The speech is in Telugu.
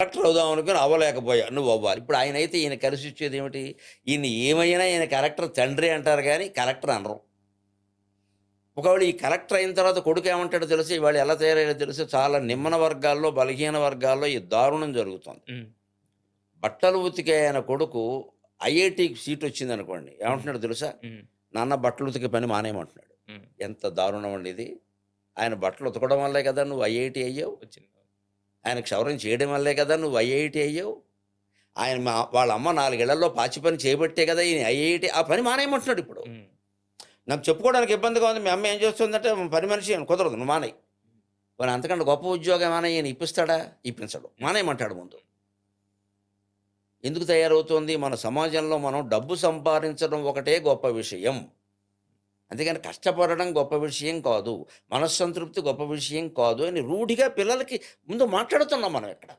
కలెక్టర్ అవుదాం అనుకుని అవ్వలేకపోయా. నువ్వు అవ్వాలి. ఇప్పుడు ఆయనైతే ఈయన కలిసి వచ్చేది ఏమిటి? ఈయన ఏమైనా ఈయన కలెక్టర్ తండ్రి అంటారు గానీ, కలెక్టర్ అనరు. ఒకవేళ ఈ కలెక్టర్ అయిన తర్వాత కొడుకు ఏమంటాడో తెలుసా? ఇవాళ ఎలా తయారయ్యాడో తెలుసా? చాలా నిమ్మన వర్గాల్లో, బలహీన వర్గాల్లో ఈ దారుణం జరుగుతోంది. హ్మ్. బట్టలు ఉతికే ఆయన కొడుకు ఐఐటీకి సీటొచ్చిందనుకోండి. హ్మ్. ఏమంటున్నాడో తెలుసా? హ్మ్. నాన్న బట్టలు ఉతికే పని మానేయమంటున్నాడు. హ్మ్. ఎంత దారుణం అండి ఇది. ఆయన బట్టలు ఉతకడం వల్లే కదా నువ్వు ఐఐటీ అయ్యావు. వచ్చింది. ఆయన క్షౌరం చేయడం వల్లే కదా నువ్వు ఐఐటీ అయ్యావు. ఆయన వాళ్ళ అమ్మ 4 ఏళ్లలో పాచి పని చేయబట్టే కదా ఈయన ఐఐటీ ఆ పని మానేయమంటున్నాడు ఇప్పుడు. హ్మ్. నాకు చెప్పుకోవడానికి ఇబ్బందిగా ఉంది. మీ అమ్మ ఏం చేస్తుందంటే పని మనిషి అని కుదరదు. నువ్వు మానేయి. పోనీ అంతకంటే గొప్ప ఉద్యోగం ఏమైనా ఈయన ఇప్పిస్తాడా? ఇప్పించడు. హ్మ్. మానేయమంటాడు ముందు. ఎందుకు తయారవుతోంది? మన సమాజంలో మనం డబ్బు సంపాదించడం ఒకటే గొప్ప విషయం. అంతేగాని కష్టపడడం గొప్ప విషయం కాదు. మనస్సంతృప్తి గొప్ప విషయం కాదు అని రూఢిగా పిల్లలకి ముందు మాట్లాడుతున్నాం మనం ఇక్కడ.